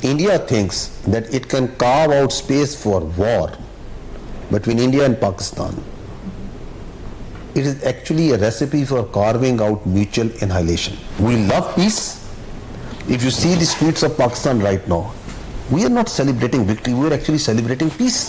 India thinks that it can carve out space for war between India and Pakistan. It is actually a recipe for carving out mutual annihilation. We love peace. If you see the streets of Pakistan right now, we are not celebrating victory, we are actually celebrating peace.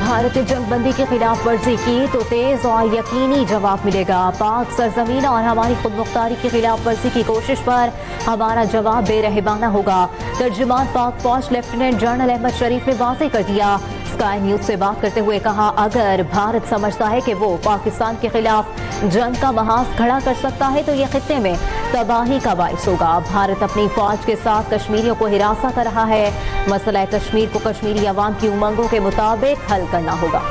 Bharat جنگ بندی کی خلاف ورزی کی تو تیز اور یقینی جواب ملے گا. پاک سرزمین اور ہماری خود مختاری کی خلاف ورزی کی کوشش پر ہمارا جواب بے رحمانہ ہوگا. ترجمان پاک فوج لیفٹیننٹ جنرل احمد شریف نے واضح کر دیا. اسکائی نیوز سے بات کرتے ہوئے کہا اگر بھارت سمجھتا ہے کہ وہ پاکستان کے خلاف جنگ کا محاذ کھڑا کر سکتا ہے تو یہ خطے میں تباہی کا باعث ہوگا. بھارت اپنی فوج کے ساتھ کشمیریوں کو ہراساں کر رہا ہے. مسئلہ کشمیر کو کشمیری عوام کی امنگوں کے مطابق حل کرنا ہوگا.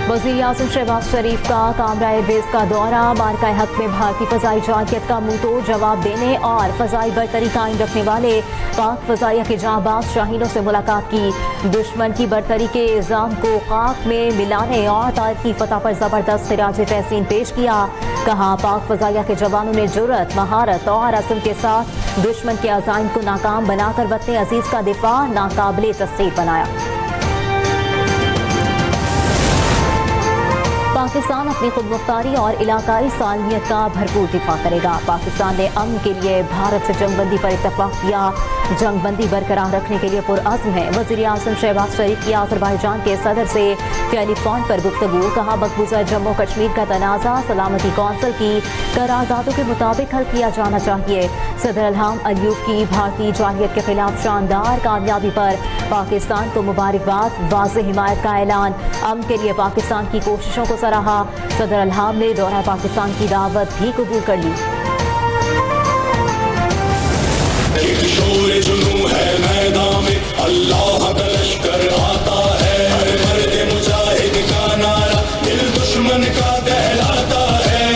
وزیر اعظم شہباز شریف کا کامرہ بیس کا دورہ. مارکہ حق میں بھارتی فضائی جارحیت کا منہ توڑ جواب دینے اور فضائی برتری قائم رکھنے والے پاک فضائیہ کے جانباز شاہینوں سے ملاقات کی. دشمن کی برتری کے الزام کو خاک میں ملانے اور تاریخی فتح پر زبردست خراج تحسین پیش کیا. کہا پاک فضائیہ کے جوانوں نے جرأت، مہارت اور عزم کے ساتھ دشمن کے عزائم کو ناکام بنا کر وطن عزیز کا دفاع ناقابل تسخیر بنایا. پاکستان اپنی خود مختاری اور علاقائی سالمیت کا بھرپور دفاع کرے گا. پاکستان نے امن کے لیے بھارت سے جنگ بندی پر اتفاق کیا. جنگ بندی برقرار رکھنے کے لیے پرعزم ہے. وزیر اعظم شہباز شریف کی آذربائیجان کے صدر سے ٹیلی فون پر گفتگو. کہا مقبوضہ جموں کشمیر کا تنازع سلامتی کونسل کی قراردادوں کے مطابق حل کیا جانا چاہیے. صدر الہام الیوف کی بھارتی جارحیت کے خلاف شاندار کامیابی پر پاکستان کو مبارکباد. واضح حمایت کا اعلان. امن کے لیے پاکستان کی کوششوں کو سراہا. صدر الہام نے دورہ پاکستان کی دعوت بھی قبول کر لی. ایک شور جنوں ہے میدان میں اللہ کا لشکر آتا ہے. ہر مرد مجاہد کا نعرہ دل دشمن کا کہلاتا ہے.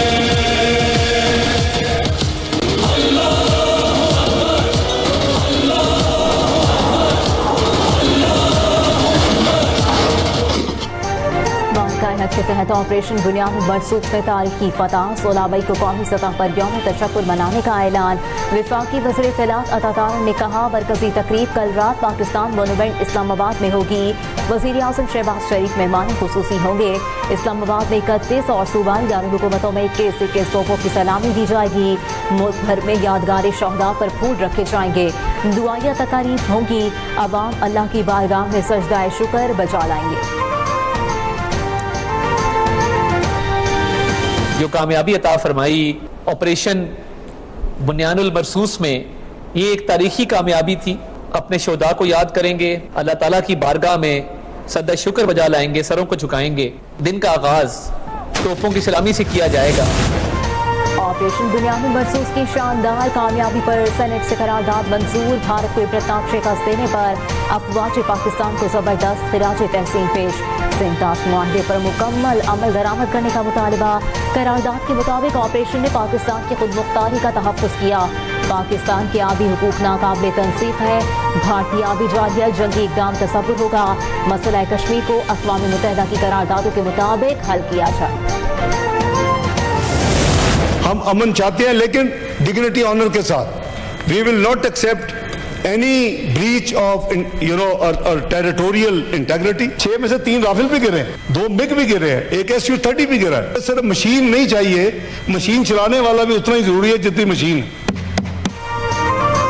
کے تحت آپریشن بنیاد مرسوخ میں تاریخی فتح. 16 مئی کو قومی سطح پر یوم تشکر منانے کا اعلان. وفاقی وزیر اطلاعات عطا طاہر نے کہا مرکزی تقریب کل رات پاکستان مونومنٹ اسلام آباد میں ہوگی. وزیر اعظم شہباز شریف مہمان خصوصی ہوں گے. اسلام آباد میں 31 اور صوبائی دارالحکومتوں میں 21 توپوں کی سلامی دی جائے گی. ملک بھر میں یادگار شہداء پر پھول رکھے جائیں گے. دعائیہ تقاریب ہوں گی. عوام اللہ کی بارگاہ میں سجدہ شکر بجا لائیں گے. جو کامیابی عطا فرمائی آپریشن بنیان المرصوص میں، یہ ایک تاریخی کامیابی تھی. اپنے شہداء کو یاد کریں گے، اللہ تعالیٰ کی بارگاہ میں سجدہ شکر بجا لائیں گے، سروں کو جھکائیں گے. دن کا آغاز توپوں کی سلامی سے کیا جائے گا. آپریشن بنیاد المرصوص کی شاندار کامیابی پر سینٹ سے قرارداد منظور. بھارت کو عبرتناک شکست دینے پر افواج پاکستان کو زبردست خراج تحسین پیش. سنتاس معاہدے پر مکمل عمل درآمد کرنے کا مطالبہ. قرارداد کے مطابق آپریشن نے پاکستان کی خود مختاری کا تحفظ کیا. پاکستان کے آبی حقوق ناقابل تنسیق ہے. بھارتی آبی جارحیت جنگی اقدام تصور ہوگا. مسئلہ کشمیر کو اقوام متحدہ کی قراردادوں کے مطابق حل کیا جائے. ہم امن چاہتے ہیں لیکن ڈگنیٹی آنر کے ساتھ. We will not accept any breach of territorial integrity. 6 میں سے 3 رافل بھی گرے ہیں، 2 مگ بھی گرے ہیں، ایک SU-30 بھی گرا ہے. صرف مشین نہیں چاہیے، مشین چلانے والا بھی اتنا ہی ضروری ہے جتنی مشین ہے.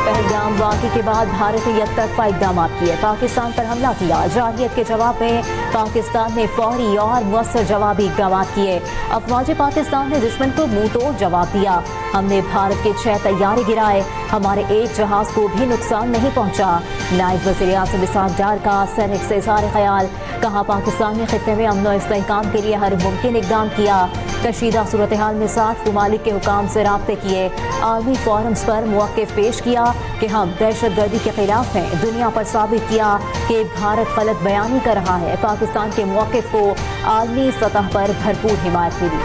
پہلگام واقعے کے بعد بھارت نے یک طرفہ اقدامات کیے. پاکستان پر حملہ کیا. جارحیت کے جواب میں پاکستان نے فوری اور مؤثر جوابی اقدامات کیے. افواج پاکستان نے دشمن کو منہ توڑ جواب دیا. ہم نے بھارت کے 6 طیارے گرائے. ہمارے ایک جہاز کو بھی نقصان نہیں پہنچا. نائب وزیر اعظم اسحاق ڈار کا سینٹ سے اظہار خیال. کہا پاکستان نے خطے میں امن و استحکام کے لیے ہر ممکن اقدام کیا. کشیدہ صورتحال میں 7 ممالک کے حکام سے رابطے کیے. عالمی فورمز پر موقف پیش کیا کہ ہم دہشت گردی کے خلاف ہیں. دنیا پر ثابت کیا کہ بھارت غلط بیانی کر رہا ہے. پاکستان کے موقف کو عالمی سطح پر بھرپور حمایت ملی.